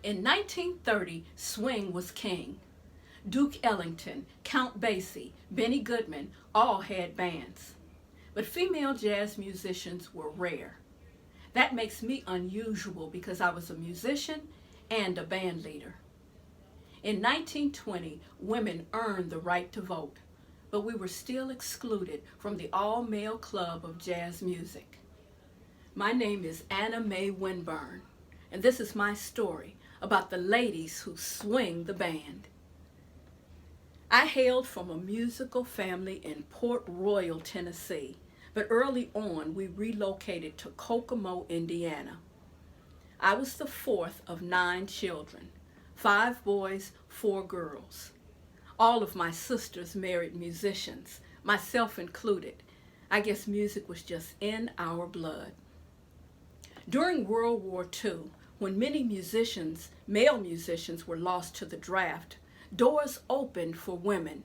In 1930, swing was king. Duke Ellington, Count Basie, Benny Goodman all had bands. But female jazz musicians were rare. That makes me unusual because I was a musician and a band leader. In 1920, women earned the right to vote, but we were still excluded from the all-male club of jazz music. My name is Anna Mae Winburn, and this is my story about the ladies who swing the band. I hailed from a musical family in Port Royal, Tennessee, but early on we relocated to Kokomo, Indiana. I was the fourth of 9 children, 5 boys, 4 girls. All of my sisters married musicians, myself included. I guess music was just in our blood. During World War II, when many musicians, male musicians, were lost to the draft, doors opened for women.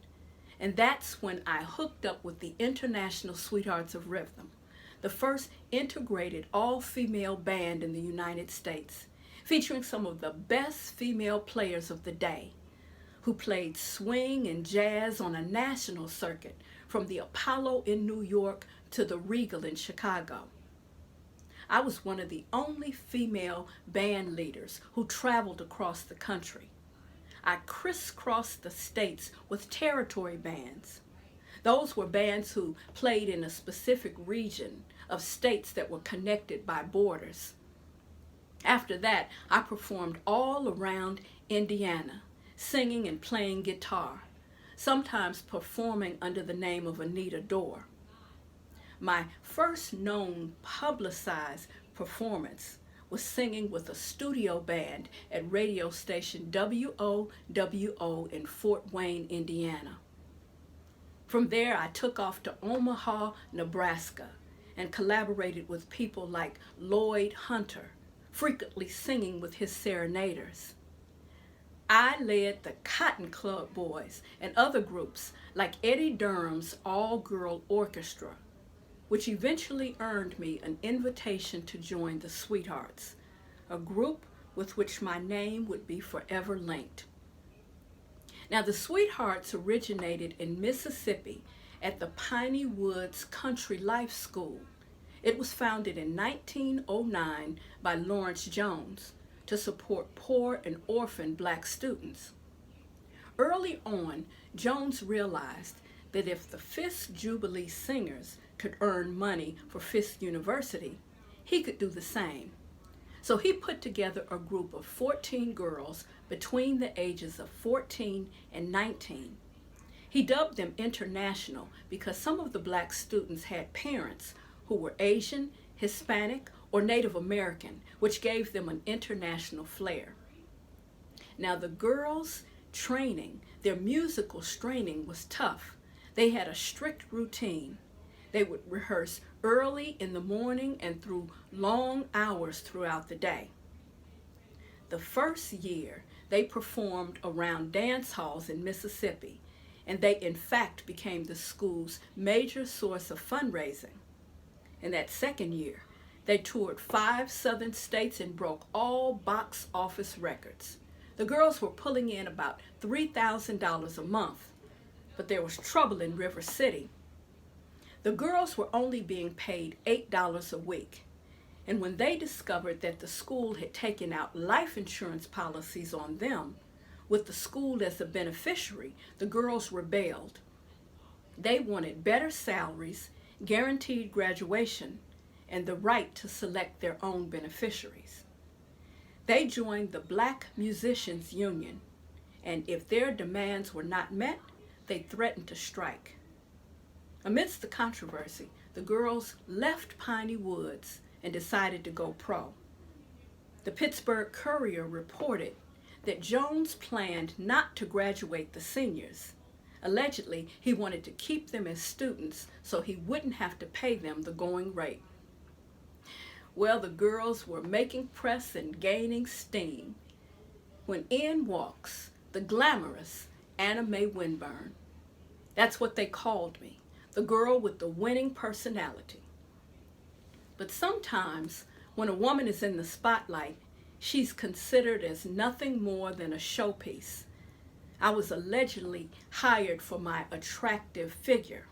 And that's when I hooked up with the International Sweethearts of Rhythm, the first integrated all-female band in the United States, featuring some of the best female players of the day, who played swing and jazz on a national circuit, from the Apollo in New York to the Regal in Chicago. I was one of the only female band leaders who traveled across the country. I crisscrossed the states with territory bands. Those were bands who played in a specific region of states that were connected by borders. After that, I performed all around Indiana, singing and playing guitar, sometimes performing under the name of Anita Dorr. My first known publicized performance was singing with a studio band at radio station WOWO in Fort Wayne, Indiana. From there, I took off to Omaha, Nebraska, and collaborated with people like Lloyd Hunter, frequently singing with his serenaders. I led the Cotton Club Boys and other groups like Eddie Durham's all-girl orchestra, which eventually earned me an invitation to join the Sweethearts, a group with which my name would be forever linked. Now, the Sweethearts originated in Mississippi at the Piney Woods Country Life School. It was founded in 1909 by Lawrence Jones to support poor and orphan black students. Early on, Jones realized that if the Fisk Jubilee Singers could earn money for Fisk University, he could do the same. So he put together a group of 14 girls between the ages of 14 and 19. He dubbed them International because some of the black students had parents who were Asian, Hispanic, or Native American, which gave them an international flair. Now, the girls' training, their musical training was tough. They had a strict routine. They would rehearse early in the morning and through long hours throughout the day. The first year, they performed around dance halls in Mississippi, and they in fact became the school's major source of fundraising. In that second year, they toured 5 southern states and broke all box office records. The girls were pulling in about $3,000 a month, but there was trouble in River City. The girls were only being paid $8 a week, and when they discovered that the school had taken out life insurance policies on them, with the school as a beneficiary, the girls rebelled. They wanted better salaries, guaranteed graduation, and the right to select their own beneficiaries. They joined the Black Musicians Union, and if their demands were not met, they threatened to strike. Amidst the controversy, the girls left Piney Woods and decided to go pro. The Pittsburgh Courier reported that Jones planned not to graduate the seniors. Allegedly, he wanted to keep them as students so he wouldn't have to pay them the going rate. Well, the girls were making press and gaining steam when in walks the glamorous Anna Mae Winburn. That's what they called me, the girl with the winning personality. But sometimes when a woman is in the spotlight, She's considered as nothing more than a showpiece. I was allegedly hired for my attractive figure.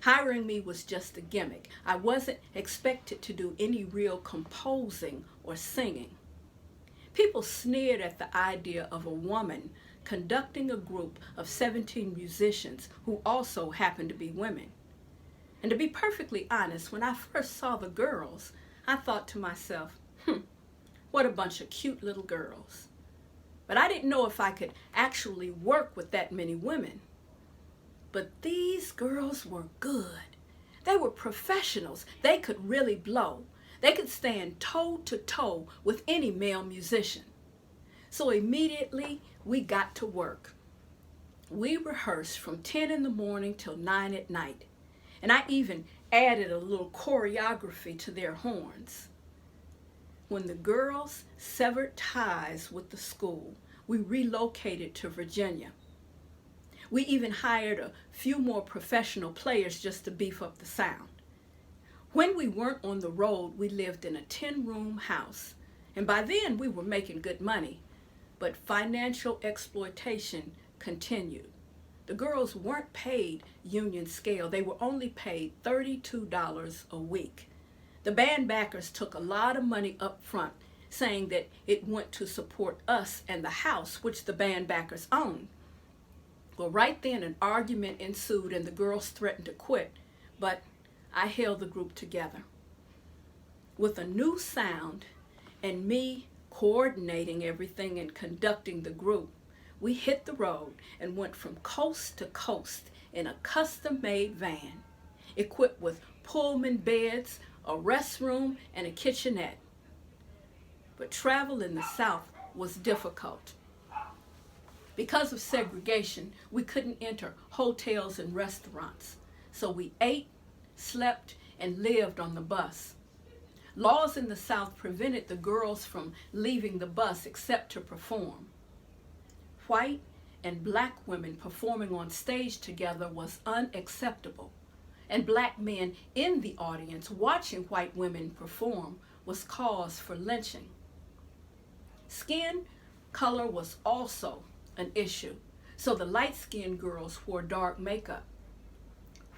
Hiring me was just a gimmick. I wasn't expected to do any real composing or singing. People sneered at the idea of a woman conducting a group of 17 musicians who also happened to be women. And to be perfectly honest, when I first saw the girls, I thought to myself, what a bunch of cute little girls. But I didn't know if I could actually work with that many women. But these girls were good. They were professionals. They could really blow. They could stand toe to toe with any male musician. So immediately we got to work. We rehearsed from 10 in the morning till 9 at night. And I even added a little choreography to their horns. When the girls severed ties with the school, we relocated to Virginia. We even hired a few more professional players just to beef up the sound. When we weren't on the road, we lived in a 10-room house. And by then, we were making good money. But financial exploitation continued. The girls weren't paid union scale. They were only paid $32 a week. The band backers took a lot of money up front, saying that it went to support us and the house, which the band backers owned. Well, right then an argument ensued and the girls threatened to quit, but I held the group together. With a new sound and me coordinating everything and conducting the group, we hit the road and went from coast to coast in a custom-made van, equipped with Pullman beds, a restroom, and a kitchenette. But travel in the South was difficult. Because of segregation, we couldn't enter hotels and restaurants. So we ate, slept, and lived on the bus. Laws in the South prevented the girls from leaving the bus except to perform. White and black women performing on stage together was unacceptable. And black men in the audience watching white women perform was cause for lynching. Skin color was also an issue, so the light-skinned girls wore dark makeup.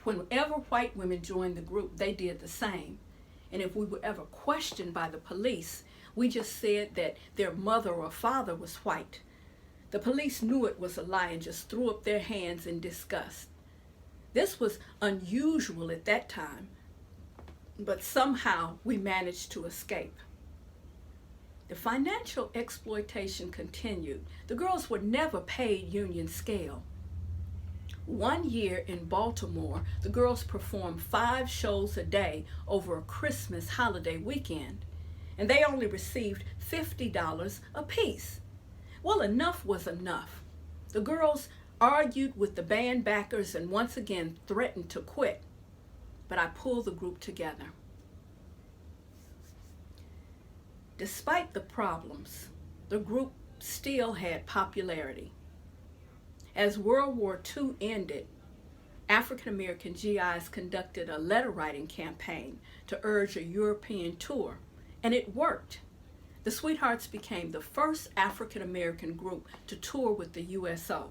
Whenever white women joined the group, they did the same. And if we were ever questioned by the police, we just said that their mother or father was white. The police knew it was a lie and just threw up their hands in disgust. This was unusual at that time, but somehow we managed to escape. The financial exploitation continued. The girls were never paid union scale. One year in Baltimore, the girls performed 5 shows a day over a Christmas holiday weekend, and they only received $50 apiece. Well, enough was enough. The girls argued with the band backers and once again threatened to quit, but I pulled the group together. Despite the problems, the group still had popularity. As World War II ended, African American GIs conducted a letter writing campaign to urge a European tour, and it worked. The Sweethearts became the first African American group to tour with the USO.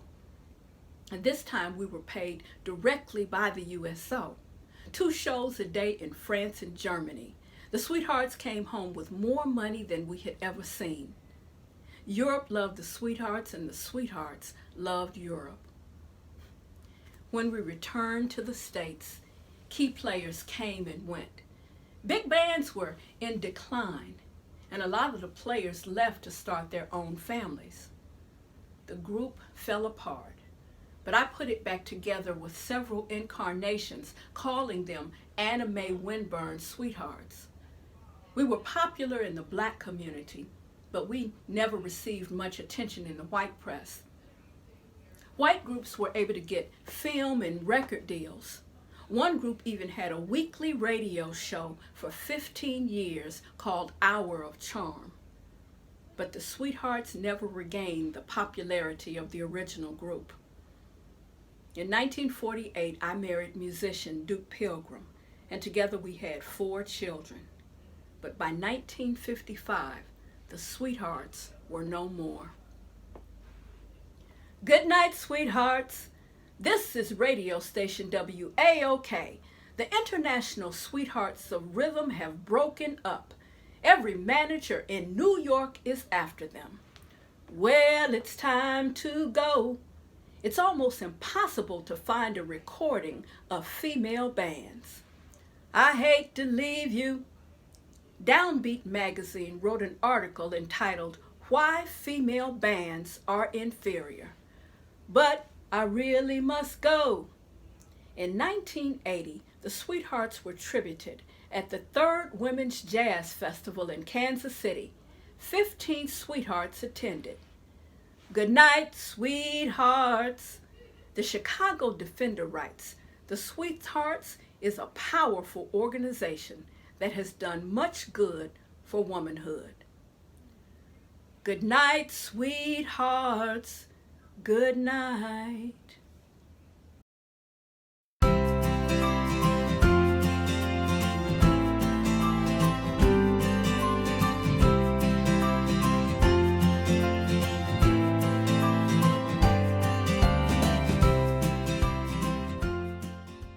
And this time we were paid directly by the USO. 2 shows a day in France and Germany. The Sweethearts came home with more money than we had ever seen. Europe loved the Sweethearts and the Sweethearts loved Europe. When we returned to the States, key players came and went. Big bands were in decline, and a lot of the players left to start their own families. The group fell apart. But I put it back together with several incarnations, calling them Anna Mae Winburn Sweethearts. We were popular in the black community, but we never received much attention in the white press. White groups were able to get film and record deals. One group even had a weekly radio show for 15 years called Hour of Charm. But the Sweethearts never regained the popularity of the original group. In 1948, I married musician Duke Pilgrim, and together we had 4 children. But by 1955, the sweethearts were no more. Good night, sweethearts. This is radio station WAOK. The international sweethearts of rhythm have broken up. Every manager in New York is after them. Well, it's time to go. It's almost impossible to find a recording of female bands. I hate to leave you. Downbeat magazine wrote an article entitled, "Why Female Bands Are Inferior." But I really must go. In 1980, the Sweethearts were tributed at the 3rd Women's Jazz Festival in Kansas City. 15 sweethearts attended. Good night, sweethearts. The Chicago Defender writes, the Sweethearts is a powerful organization that has done much good for womanhood. Good night, sweethearts. Good night.